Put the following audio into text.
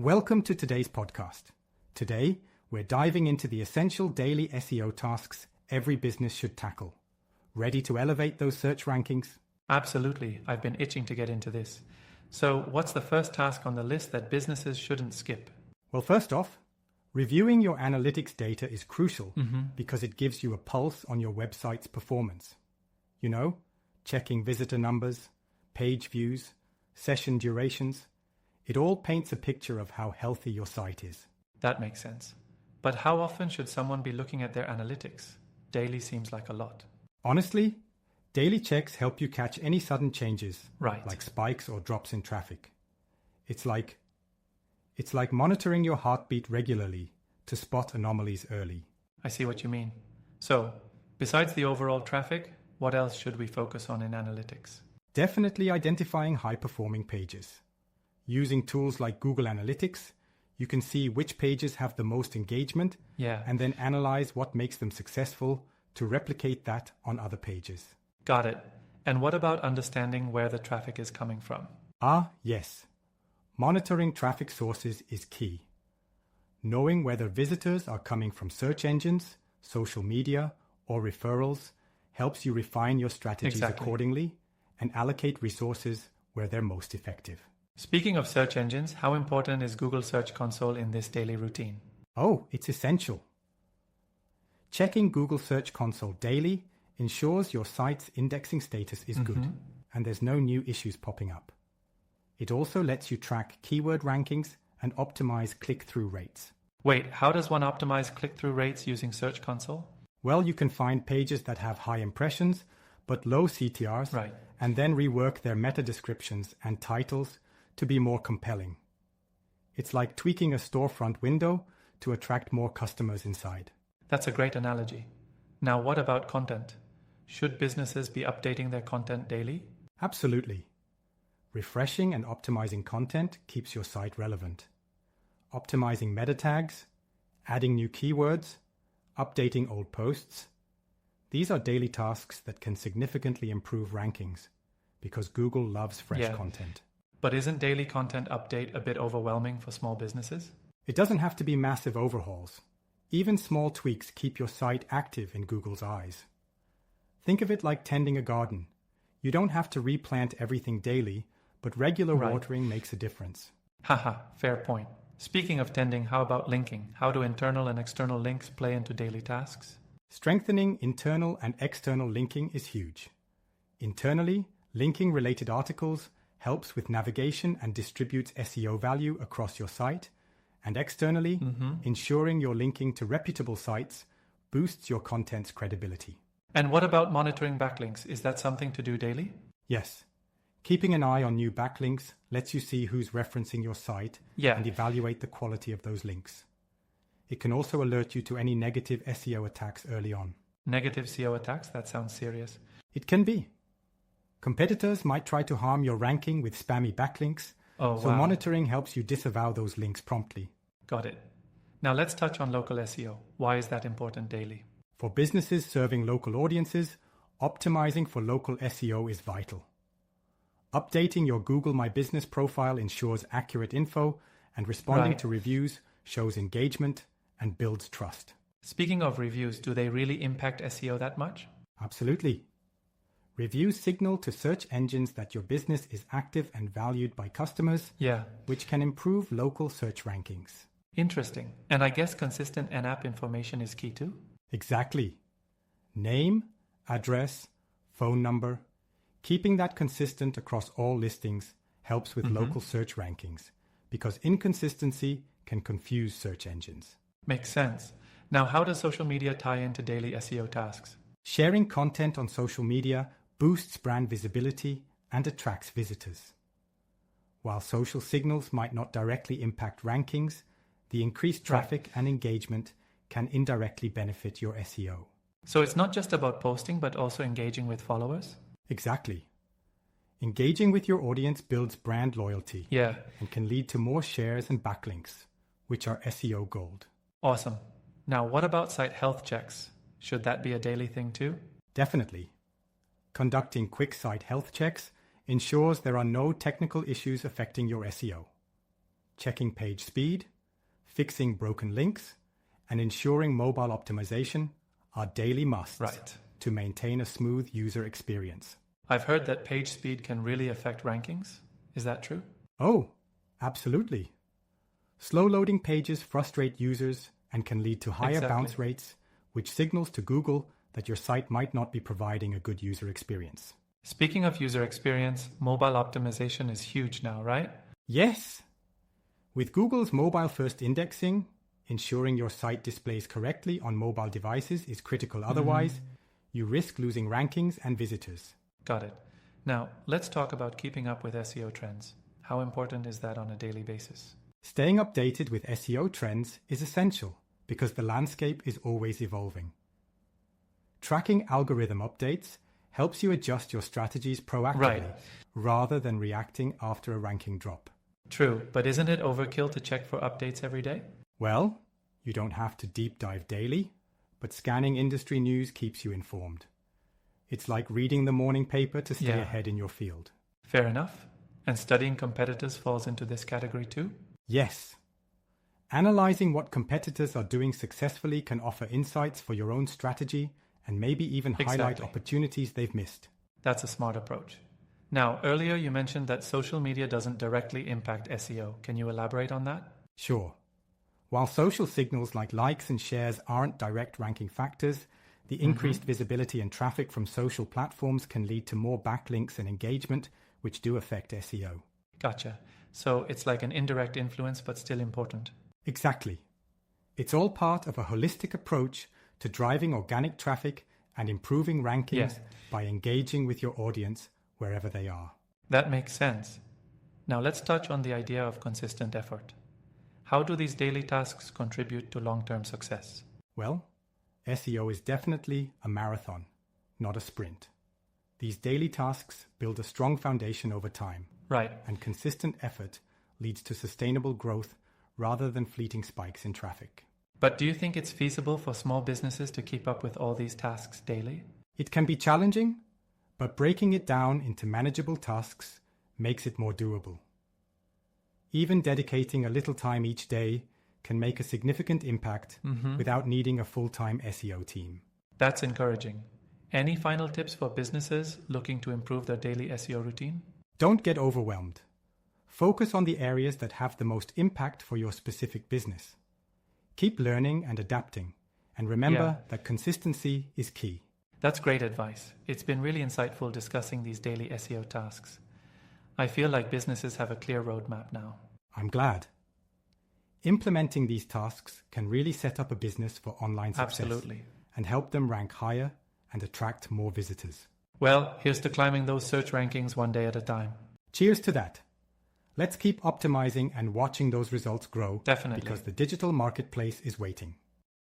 Welcome to today's podcast. Today, we're diving into the essential daily SEO tasks every business should tackle. Ready to elevate those search rankings? Absolutely. I've been itching to get into this. So, what's the first task on the list that businesses shouldn't skip? Well, first off, reviewing your analytics data is crucial because it gives you a pulse on your website's performance. You know, checking visitor numbers, page views, session durations. It all paints a picture of how healthy your site is. That makes sense. But how often should someone be looking at their analytics? Daily seems like a lot. Honestly, daily checks help you catch any sudden changes, Right. like spikes or drops in traffic. It's like monitoring your heartbeat regularly to spot anomalies early. I see what you mean. So, besides the overall traffic, what else should we focus on in analytics? Definitely identifying high-performing pages. Using tools like Google Analytics, you can see which pages have the most engagement and then analyze what makes them successful to replicate that on other pages. Got it. And what about understanding where the traffic is coming from? Yes. Monitoring traffic sources is key. Knowing whether visitors are coming from search engines, social media, or referrals helps you refine your strategies accordingly and allocate resources where they're most effective. Speaking of search engines, how important is Google Search Console in this daily routine? Oh, it's essential. Checking Google Search Console daily ensures your site's indexing status is good and there's no new issues popping up. It also lets you track keyword rankings and optimize click-through rates. Wait, how does one optimize click-through rates using Search Console? Well, you can find pages that have high impressions but low CTRs and then rework their meta descriptions and titles to be more compelling. It's like tweaking a storefront window to attract more customers inside. That's a great analogy. Now, what about content? Should businesses be updating their content daily? Absolutely. Refreshing and optimizing content keeps your site relevant. Optimizing meta tags, adding new keywords, updating old posts. These are daily tasks that can significantly improve rankings because Google loves fresh content. But isn't daily content update a bit overwhelming for small businesses? It doesn't have to be massive overhauls. Even small tweaks keep your site active in Google's eyes. Think of it like tending a garden. You don't have to replant everything daily, but regular watering makes a difference. Haha, fair point. Speaking of tending, how about linking? How do internal and external links play into daily tasks? Strengthening internal and external linking is huge. Internally, linking related articles helps with navigation and distributes SEO value across your site. And externally, ensuring you're linking to reputable sites boosts your content's credibility. And what about monitoring backlinks? Is that something to do daily? Yes. Keeping an eye on new backlinks lets you see who's referencing your site and evaluate the quality of those links. It can also alert you to any negative SEO attacks early on. Negative SEO attacks? That sounds serious. It can be. Competitors might try to harm your ranking with spammy backlinks, monitoring helps you disavow those links promptly. Got it. Now let's touch on local SEO. Why is that important daily? For businesses serving local audiences, optimizing for local SEO is vital. Updating your Google My Business profile ensures accurate info, and responding to reviews shows engagement and builds trust. Speaking of reviews, do they really impact SEO that much? Absolutely. Reviews signal to search engines that your business is active and valued by customers, which can improve local search rankings. Interesting. And I guess consistent in-app information is key too? Exactly. Name, address, phone number. Keeping that consistent across all listings helps with local search rankings because inconsistency can confuse search engines. Makes sense. Now, how does social media tie into daily SEO tasks? Sharing content on social media boosts brand visibility and attracts visitors. While social signals might not directly impact rankings, the increased traffic and engagement can indirectly benefit your SEO. So it's not just about posting, but also engaging with followers? Exactly. Engaging with your audience builds brand loyalty and can lead to more shares and backlinks, which are SEO gold. Awesome. Now, what about site health checks? Should that be a daily thing too? Definitely. Conducting quick site health checks ensures there are no technical issues affecting your SEO. checking page speed, fixing broken links, and ensuring mobile optimization are daily musts Right. to maintain a smooth user experience. I've heard that page speed can really affect rankings. Is that true? Oh, absolutely. Slow loading pages frustrate users and can lead to higher bounce rates, which signals to Google that your site might not be providing a good user experience. Speaking of user experience, mobile optimization is huge now, right? Yes. With Google's mobile-first indexing, ensuring your site displays correctly on mobile devices is critical. Otherwise, you risk losing rankings and visitors. Got it. Now, let's talk about keeping up with SEO trends. How important is that on a daily basis? Staying updated with SEO trends is essential because the landscape is always evolving. Tracking algorithm updates helps you adjust your strategies proactively rather than reacting after a ranking drop. True, but isn't it overkill to check for updates every day? Well, you don't have to deep dive daily, but scanning industry news keeps you informed. It's like reading the morning paper to stay ahead in your field. Fair enough. And studying competitors falls into this category too? Yes. Analyzing what competitors are doing successfully can offer insights for your own strategy and maybe even highlight opportunities they've missed. That's a smart approach. Now, earlier you mentioned that social media doesn't directly impact SEO. Can you elaborate on that? Sure. While social signals like likes and shares aren't direct ranking factors, the increased visibility and traffic from social platforms can lead to more backlinks and engagement, which do affect SEO. Gotcha. So it's like an indirect influence, but still important. Exactly. It's all part of a holistic approach to driving organic traffic and improving rankings by engaging with your audience wherever they are. That makes sense. Now let's touch on the idea of consistent effort. How do these daily tasks contribute to long-term success? Well, SEO is definitely a marathon, not a sprint. These daily tasks build a strong foundation over time. Right. And consistent effort leads to sustainable growth rather than fleeting spikes in traffic. But do you think it's feasible for small businesses to keep up with all these tasks daily? It can be challenging, but breaking it down into manageable tasks makes it more doable. Even dedicating a little time each day can make a significant impact without needing a full-time SEO team. That's encouraging. Any final tips for businesses looking to improve their daily SEO routine? Don't get overwhelmed. Focus on the areas that have the most impact for your specific business. Keep learning and adapting, and remember that consistency is key. That's great advice. It's been really insightful discussing these daily SEO tasks. I feel like businesses have a clear roadmap now. I'm glad. Implementing these tasks can really set up a business for online success and help them rank higher and attract more visitors. Well, here's to climbing those search rankings one day at a time. Cheers to that. Let's keep optimizing and watching those results grow. Definitely. Because the digital marketplace is waiting.